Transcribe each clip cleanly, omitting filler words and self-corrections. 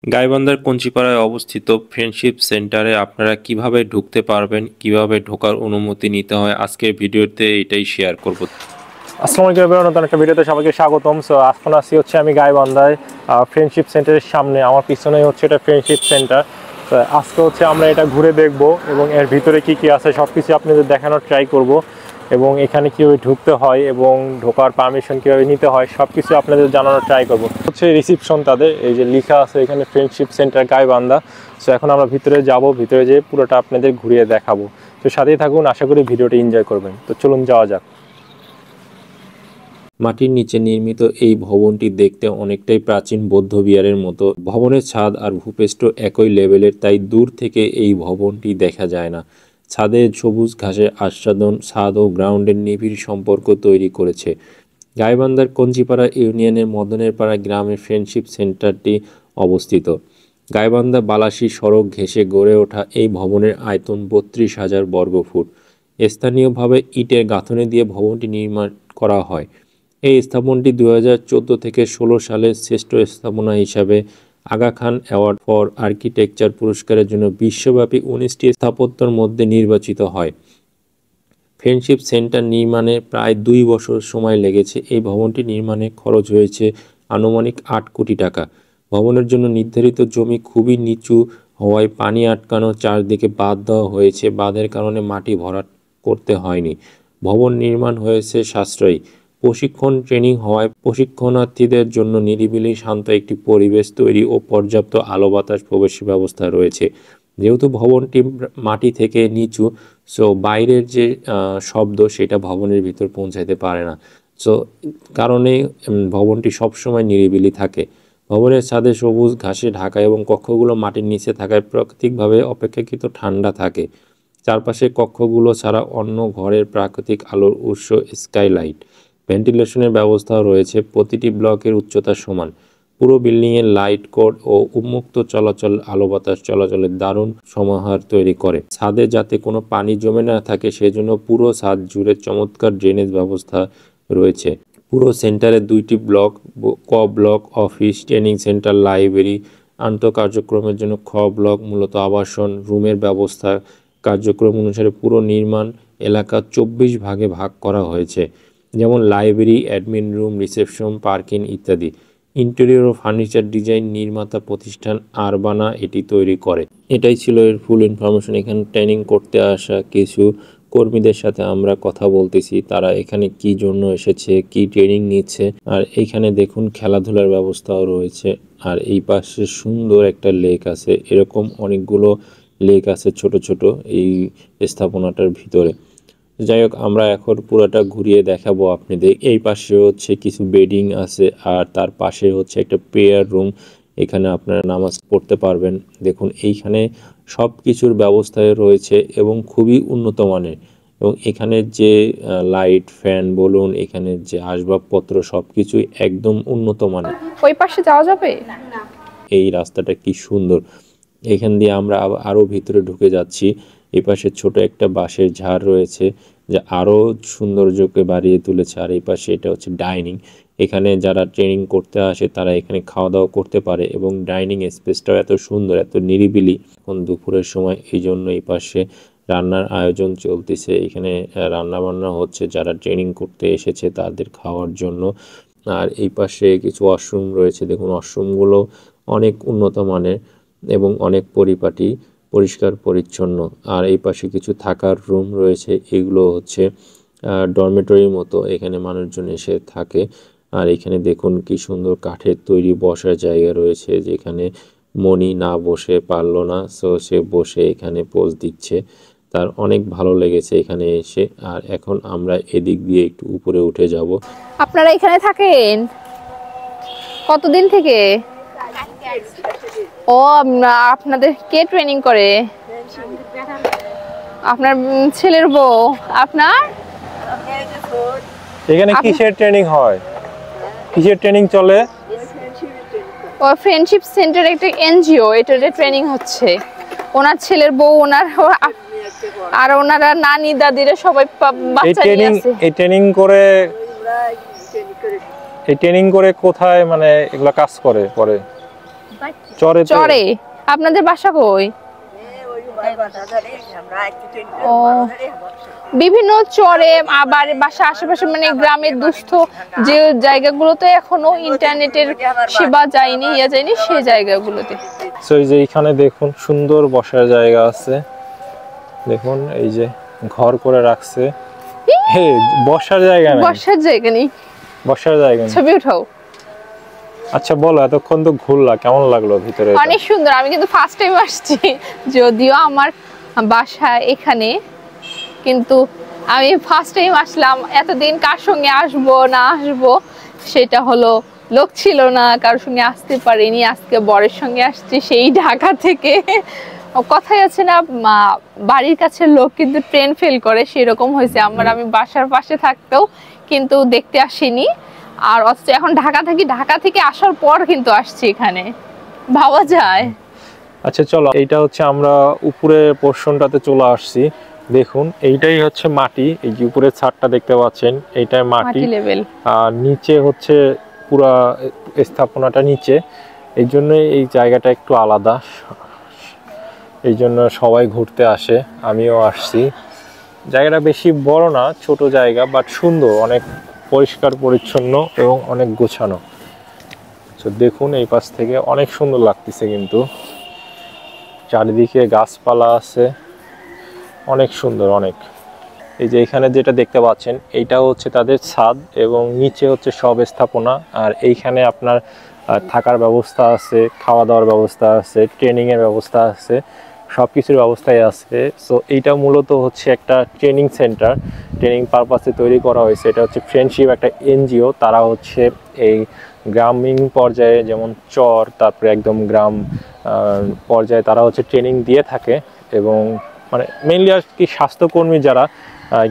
গাইবান্ধার কঞ্চিপাড়ায় অবস্থিত ফ্রেন্ডশিপ সেন্টারে আপনারা কিভাবে ঢুকতে পারবেন, কিভাবে ঢোকার অনুমতি নিতে হয়, আজকের ভিডিওতে এটাই শেয়ার করব। আসসালামু আলাইকুম, নতুন একটা ভিডিওতে সবাইকে স্বাগতম। সো এখন আসছি হচ্ছে আমি গাইবান্ধায় ফ্রেন্ডশিপ সেন্টারের সামনে। আমার পিছনেই হচ্ছে এটা ফ্রেন্ডশিপ সেন্টার। তো আজকে হচ্ছে আমরা এটা ঘুরে দেখব এবং এর ভিতরে কি কি আছে সব কিছু আপনাদের দেখানোর ট্রাই করব, এবং এখানে কীভাবে ঢুকতে হয় এবং ঢোকার পারমিশন কীভাবে নিতে হয় সব কিছু আপনাদের জানানোর ট্রাই করব। হচ্ছে রিসিপশন তাদের, এই যে লেখা আছে এখানে ফ্রেন্ডশিপ সেন্টার গাইবান্ধা। সো এখন আমরা ভিতরে যাব, ভিতরে যেয়ে পুরোটা আপনাদের ঘুরিয়ে দেখাবো। তো সাথেই থাকুন, আশা করি ভিডিওটি এনজয় করবেন। তো চলুন যাওয়া যাক। মাটির নিচে নির্মিত এই ভবনটি দেখতে অনেকটাই প্রাচীন বৌদ্ধ বিহারের মতো। ভবনের ছাদ আর ভূপৃষ্ঠ একই লেভেলের, তাই দূর থেকে এই ভবনটি দেখা যায় না। ছাদে সবুজ ঘাসের আচ্ছাদন ছাদ ও গ্রাউন্ডের নিবিড় সম্পর্ক তৈরি করেছে। গাইবান্ধার কঞ্চিপাড়া ইউনিয়নের মদনের পাড়া গ্রামে ফ্রেন্ডশিপ সেন্টারটি অবস্থিত। গাইবান্ধা বালাসী সড়ক ঘেঁষে গড়ে ওঠা এই ভবনের আয়তন ৩২,০০০ বর্গফুট। স্থানীয়ভাবে ইটের গাঁথনি দিয়ে ভবনটি নির্মাণ করা হয়। এই স্থাপনটি 2014 থেকে 16 সালে শ্রেষ্ঠ স্থাপনা হিসাবে Aga Khan award for architecture পুরস্কারের জন্য বিশ্বব্যাপী 19টি স্থাপত্যের মধ্যে নির্বাচিত হয়। ফ্রেন্ডশিপ সেন্টার নির্মাণে প্রায় 2 বছর সময় লেগেছে। এই ভবনটি নির্মাণে খরচ হয়েছে আনুমানিক 8 কোটি টাকা। ভবনের জন্য নির্ধারিত জমি খুবই নিচু হওয়ায় পানি আটকানো চারদিকে বাঁধ দেওয়া হয়েছে। বাঁধের কারণে মাটি ভরাট করতে হয়নি। ভবন নির্মাণ হয়েছে সাশ্রয়ী। প্রশিক্ষণ ট্রেনিং হওয়ায় প্রশিক্ষণার্থীদের জন্য নিরিবিলি শান্ত একটি পরিবেশ তৈরি ও পর্যাপ্ত আলো বাতাস প্রবেশের ব্যবস্থা রয়েছে। যেহেতু ভবনটি মাটি থেকে নিচু, সো বাইরের যে শব্দ সেটা ভবনের ভিতর পৌঁছাতে পারে না। সো কারণে ভবনটি সবসময় নিরিবিলি থাকে। ভবনের ছাদে সবুজ ঘাসে ঢাকা এবং কক্ষগুলো মাটির নিচে থাকায় প্রাকৃতিকভাবে অপেক্ষাকৃত ঠান্ডা থাকে। চারপাশে কক্ষগুলো ছাড়া অন্য ঘরের প্রাকৃতিক আলোর উৎস স্কাইলাইট, ভেন্টিলেশনের ব্যবস্থাও রয়েছে। প্রতিটি ব্লকের উচ্চতা সমান। পুরো বিল্ডিংয়ের লাইট কোড ও উন্মুক্ত চলাচল আলো বাতাস চলাচলের দারুণ সমাহার তৈরি করে। ছাদে যাতে কোনো পানি জমে না থাকে সেজন্য পুরো ছাদ জুড়ে চমৎকার ড্রেনেজ ব্যবস্থা রয়েছে। পুরো সেন্টারে 2টি ব্লক, ক block office, training centre, library, আন্তঃকার্যক্রমের জন্য খ ব্লক মূলত আবাসন রুমের ব্যবস্থা। কার্যক্রম অনুসারে পুরো নির্মাণ এলাকা 24 ভাগে ভাগ করা হয়েছে, যেমন library, admin room, reception, parking ইত্যাদি। ইন্টেরিয়র ও ফার্নিচার ডিজাইন নির্মাতা প্রতিষ্ঠান আরবানা এটি তৈরি করে। এটাই ছিল এর ফুল ইনফরমেশন। এখানে ট্রেনিং করতে আসা কিছু কর্মীদের সাথে আমরা কথা বলতেছি, তারা এখানে কি জন্য এসেছে, কি ট্রেনিং নিচ্ছে। আর এইখানে দেখুন খেলাধুলার ব্যবস্থাও রয়েছে। আর এই পাশে সুন্দর একটা লেক আছে। এরকম অনেকগুলো লেক আছে ছোট ছোট এই স্থাপনাটার ভিতরে। যাই হোক, আমরা এখন পুরোটা ঘুরিয়ে দেখাবো আপনাদের। এই পাশে হচ্ছে কিছু বেডিং আছে, আর তার পাশে হচ্ছে একটা প্রেয়ার রুম। এখানে আপনারা নামাজ পড়তে পারবেন। দেখুন এইখানে সব কিছুর ব্যবস্থায় রয়েছে এবং খুবই উন্নত মানের। এবং এখানে যে লাইট, ফ্যান বলুন, এখানে যে আসবাবপত্র সব কিছুই একদম উন্নত মানের। ওই পাশে যাওয়া যাবে? এই রাস্তাটা কি সুন্দর! এখান দিয়ে আমরা আরও ভিতরে ঢুকে যাচ্ছি। এই পাশে ছোট একটা বাঁশের ঝাড় রয়েছে যা আরও সৌন্দর্যকে বাড়িয়ে তুলেছে। আর এই পাশে এটা হচ্ছে ডাইনিং। এখানে যারা ট্রেনিং করতে আসে তারা এখানে খাওয়া দাওয়া করতে পারে, এবং ডাইনিং স্পেসটাও এত সুন্দর, এত নিরিবিলি। এখন দুপুরের সময়, এই জন্য এই পাশে রান্নার আয়োজন চলতেছে। এখানে রান্না বান্না হচ্ছে যারা ট্রেনিং করতে এসেছে তাদের খাওয়ার জন্য। আর এই পাশে কিছু ওয়াশরুম রয়েছে। দেখুন ওয়াশরুমগুলো অনেক উন্নত মানের এবং অনেক পরিপাটি, পরিষ্কার পরিচ্ছন্ন। আর এই পাশে কিছু থাকার রুম রয়েছে। এগুলো হচ্ছে ডরমেটরির মতো, এখানে মানুষজন এসে থাকে। আর এখানে দেখুন কি সুন্দর কাঠের তৈরি বসার জায়গা রয়েছে, যেখানে মনি না বসে পারলো না, সো সে বসে এখানে পোজ দিচ্ছে। তার অনেক ভালো লেগেছে এখানে এসে। আর এখন আমরা এদিক দিয়ে একটু উপরে উঠে যাব। আপনারা এখানে থাকেন কতদিন থেকে? ও, আপনাদের কে ট্রেনিং করে? আপনার ছেলের বউ? আপনার এখানে কিসের ট্রেনিং হয়, কিসের ট্রেনিং চলে? ও ফ্রেন্ডশিপ সেন্টার একটা এনজিও, এটাতে ট্রেনিং হচ্ছে। ওনার ছেলের বউ, ওনার আর ওনারা নানি দাদিরা সবাই বাচ্চা নিয়ে আছে। এই ট্রেনিং করে কোথায় মানে এগুলা কাজ করে পরে? চরে চরে। আপনাদের বাসা কই? ও, বিভিন্ন চরে আবার বাসা আশেপাশে, মানে গ্রামের দুস্থ যে জায়গাগুলোতে এখনো ইন্টারনেটের সেবা যায়নি, সেই জায়গাগুলোতে। সো এই যে এখানে দেখুন সুন্দর বসার জায়গা আছে, দেখুন এই যে ঘর করে রাখছে। হে, বসার জায়গা নেই, বসার জায়গা নেই, বসার জায়গা নেই। ছবি উঠাও। আচ্ছা বলো, এতক্ষণ তো ঘুরলা, কেমন লাগলো ভিতরে? অনেক সুন্দর। আমি কিন্তু ফার্স্ট টাইম আসছি, যদিও আমার বাসা এখানে, কিন্তু আমি ফার্স্ট টাইম আসলাম। এতদিন কার সঙ্গে আসবো না আসবো সেটা হলো, লোক ছিল না, কারোর সঙ্গে আসতে পারিনি। আজকে বরের সঙ্গে আসছি, সেই ঢাকা থেকে। কথাই আছে না, বাড়ির কাছে লোক কিন্তু ট্রেন ফেল করে, সেরকম হয়েছে আমার। আমি বাসার পাশে থাকতেও কিন্তু দেখতে আসিনি, আর অথচ এখন ঢাকা থেকে আসার পর কিন্তু আসছি এখানে, ভাবা যায়। আচ্ছা চলো, এইটা হচ্ছে আমরা উপরে পোর্শনটাতে চলে আসছি। দেখুন এইটাই হচ্ছে মাটি, এই যে উপরের ছাদটা দেখতে পাচ্ছেন, এইটাই মাটি লেভেল। আর নিচে হচ্ছে পুরা স্থাপনাটা নিচে, এই জন্য এই জায়গাটা একটু আলাদা, এই জন্য সবাই ঘুরতে আসে, আমিও আসছি। জায়গাটা বেশি বড় না, ছোট জায়গা, বাট সুন্দর, অনেক পরিষ্কার পরিচ্ছন্ন এবং অনেক গোছানো। তো দেখুন এই পাশ থেকে অনেক সুন্দর লাগতেছে, কিন্তু চারিদিকে গাছপালা আছে, অনেক সুন্দর অনেক। এই যে এখানে যেটা দেখতে পাচ্ছেন, এইটা হচ্ছে তাদের ছাদ এবং নিচে হচ্ছে সব স্থাপনা। আর এইখানে আপনার থাকার ব্যবস্থা আছে, খাওয়া দাওয়ার ব্যবস্থা আছে, ট্রেনিংয়ের ব্যবস্থা আছে, সব কিছুর ব্যবস্থাই আছে। সো এইটা মূলত হচ্ছে একটা ট্রেনিং সেন্টার, ট্রেনিং পারপাসে তৈরি করা হয়েছে। এটা হচ্ছে ফ্রেন্ডশিপ একটা এনজিও, তারা হচ্ছে এই গ্রামীণ পর্যায়ে, যেমন চর, তারপরে একদম গ্রাম পর্যায়ে তারা হচ্ছে ট্রেনিং দিয়ে থাকে। এবং মানে মেইনলি আর কি স্বাস্থ্যকর্মী যারা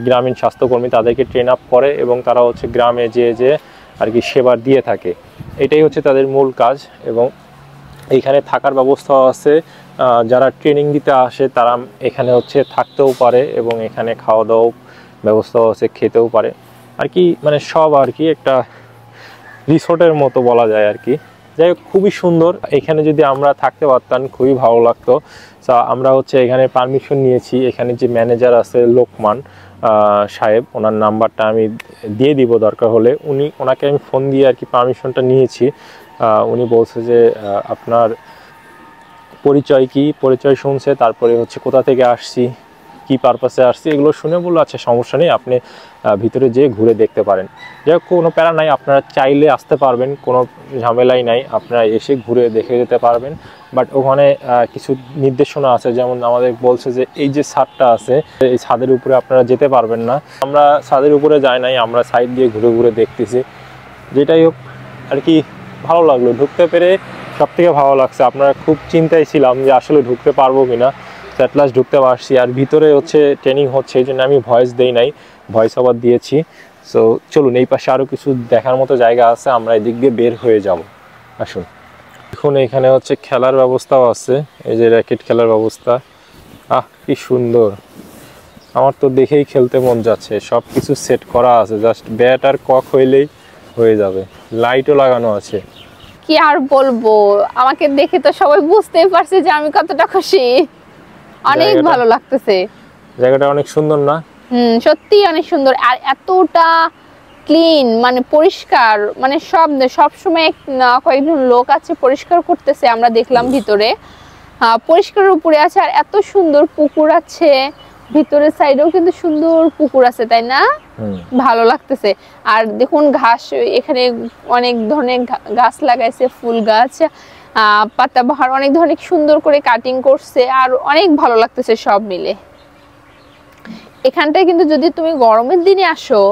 গ্রামীণ স্বাস্থ্যকর্মী, তাদেরকে ট্রেন আপ করে এবং তারা হচ্ছে গ্রামে যে আর কি সেবা দিয়ে থাকে। এটাই হচ্ছে তাদের মূল কাজ। এবং এইখানে থাকার ব্যবস্থাও আছে, যারা ট্রেনিং দিতে আসে তারা এখানে হচ্ছে থাকতেও পারে এবং এখানে খাওয়া দাওয়া ব্যবস্থাও আছে, খেতেও পারে আর কি, মানে সব আর কি একটা রিসোর্টের মতো বলা যায় আর কি। যাই হোক, খুবই সুন্দর। এখানে যদি আমরা থাকতে পারতাম খুবই ভালো লাগতো। আমরা হচ্ছে এখানে পারমিশন নিয়েছি, এখানে যে ম্যানেজার আছে লোকমান সাহেব, ওনার নাম্বারটা আমি দিয়ে দিব দরকার হলে। ওনাকে আমি ফোন দিয়ে আর কি পারমিশনটা নিয়েছি। উনি বলছে যে আপনার পরিচয় কি, পরিচয় শুনছে, তারপরে হচ্ছে কোথা থেকে আসছি, কি পারপাসে আসছি, এগুলো শুনে বললো আচ্ছা সমস্যা নেই, আপনি ভিতরে যেয়ে ঘুরে দেখতে পারেন। যাই হোক, কোনো প্যারা নাই, আপনারা চাইলে আসতে পারবেন, কোনো ঝামেলাই নাই, আপনারা এসে ঘুরে দেখে যেতে পারবেন। বাট ওখানে কিছু নির্দেশনা আছে, যেমন আমাদের বলছে যে এই যে ছাদটা আছে, এই ছাদের উপরে আপনারা যেতে পারবেন না। আমরা ছাদের উপরে যাই নাই, আমরা সাইড দিয়ে ঘুরে ঘুরে দেখতেছি। যেটাই হোক আর কি, ভালো লাগলো ঢুকতে পেরে, সব থেকে ভালো লাগছে। আপনারা খুব চিন্তায় ছিলাম যে আসলে ঢুকতে পারবো কিনা, অ্যাট লাস্ট ঢুকতে পারছি। আর ভিতরে হচ্ছে ট্রেনিং হচ্ছে, এই জন্য আমি ভয়েস দেই নাই, ভয়েস ওভার দিয়েছি। সো চলুন, এই পাশে আরও কিছু দেখার মতো জায়গা আছে, আমরা এদিক দিয়ে বের হয়ে যাব। আসুন। এখন এখানে হচ্ছে খেলার ব্যবস্থাও আছে, এই যে র্যাকেট খেলার ব্যবস্থা। কি সুন্দর, আমার তো দেখেই খেলতে মন যাচ্ছে। সব কিছু সেট করা আছে, জাস্ট ব্যাট আর কক হইলেই হয়ে যাবে। লাইটও লাগানো আছে। কি আর বলবো, আমাকে দেখে তো সবাই বুঝতেই পারছে যে আমি কতটা খুশি। অনেক ভালো লাগতেছে, জায়গাটা অনেক সুন্দর না? সত্যি অনেক সুন্দর। আর এতটা ক্লিন, মানে পরিষ্কার, মানে সব সময় কয়েকজন লোক আছে পরিষ্কার করতেছে, আমরা দেখলাম ভিতরে পরিষ্কারের উপরে আছে। আর এত সুন্দর পুকুর আছে ভিতরের সাইডেও, কিন্তু সুন্দর পুকুর আছে, তাই না? ভালো লাগতেছে। আর দেখুন ঘাস, এখানে অনেক ধরনের গাছ লাগাইছে, ফুল গাছ, পাতাবাহার, অনেক ধরনের সুন্দর করে কাটিং করছে। আর অনেক ভালো লাগতেছে সব মিলে। এখানটায় কিন্তু যদি তুমি গরমের দিনে আসো,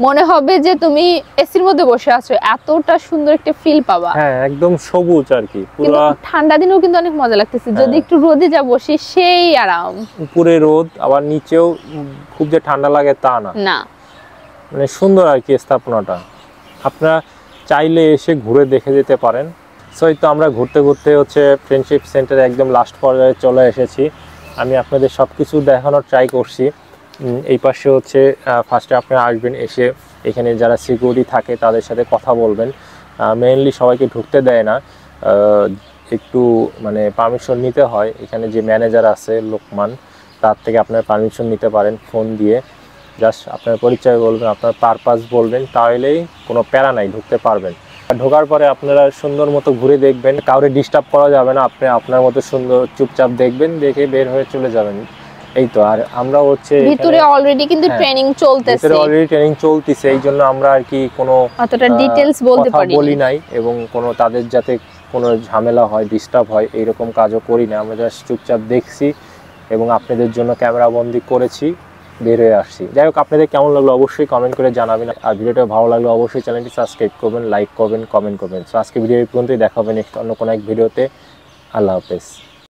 মনে হবে যে তুমি এসির মধ্যে বসে আছো, এতটা সুন্দর একটা ফিল পাবা। হ্যাঁ, একদম সবুজ আর কি পুরো। ঠান্ডা দিনেও কিন্তু অনেক মজা লাগতেছে, যদি একটু রোদে যা বসি সেই আরাম। উপরে রোদ, আবার নিচেও খুব যে ঠান্ডা লাগে তা না, মানে সুন্দর আর কি স্থাপনাটা। আপনারা চাইলে এসে ঘুরে দেখে যেতে পারেন। সো এই তো আমরা ঘুরতে ঘুরতে হচ্ছে ফ্রেন্ডশিপ সেন্টারে একদম লাস্ট পর্যায়ে চলে এসেছি। আমি আপনাদের সব কিছু দেখানোর ট্রাই করছি। এই পাশে হচ্ছে ফার্স্টে আপনারা আসবেন, এসে এখানে যারা সিকিউরিটি থাকে তাদের সাথে কথা বলবেন। মেইনলি সবাইকে ঢুকতে দেয় না, একটু মানে পারমিশন নিতে হয়। এখানে যে ম্যানেজার আছে লোকমান, তার থেকে আপনার পারমিশন নিতে পারেন ফোন দিয়ে। জাস্ট আপনার পরিচয় বলবেন, আপনার পারপাস বলবেন, তাহলেই কোনো প্যারা নাই, ঢুকতে পারবেন। ঢোকার পরে আপনারা সুন্দর মতো ঘুরে দেখবেন, কাউরে ডিস্টার্ব করা যাবে না, আপনি আপনার মতো সুন্দর চুপচাপ দেখবেন, দেখে বের হয়ে চলে যাবেন। এই তো। আর আমরা হচ্ছে ভিতরে অলরেডি কিন্তু ট্রেনিং চলতেছে, ভিতরে অলরেডি ট্রেনিং চলতেছে, এই জন্য আমরা আর কি কোনো অতটা ডিটেইলস বলতে পারি বলি নাই, এবং কোনো তাদের যাতে কোনো ঝামেলা হয়, ডিস্টার্ব হয়, এইরকম কাজও করি না। আমরা জাস্ট চুপচাপ দেখছি এবং আপনাদের জন্য ক্যামেরা বন্দি করেছি, বের হয়ে আসছি। যাই হোক, আপনাদের কেমন লাগলো অবশ্যই কমেন্ট করে জানাবেন। আর ভিডিওটা ভালো লাগলে অবশ্যই চ্যানেলটি সাবস্ক্রাইব করবেন, লাইক করবেন, কমেন্ট করবেন। সো আজকে ভিডিও এই পর্যন্তই, দেখা হবে নেক্সট অন্য কোনো এক ভিডিওতে। আল্লাহ হাফেজ।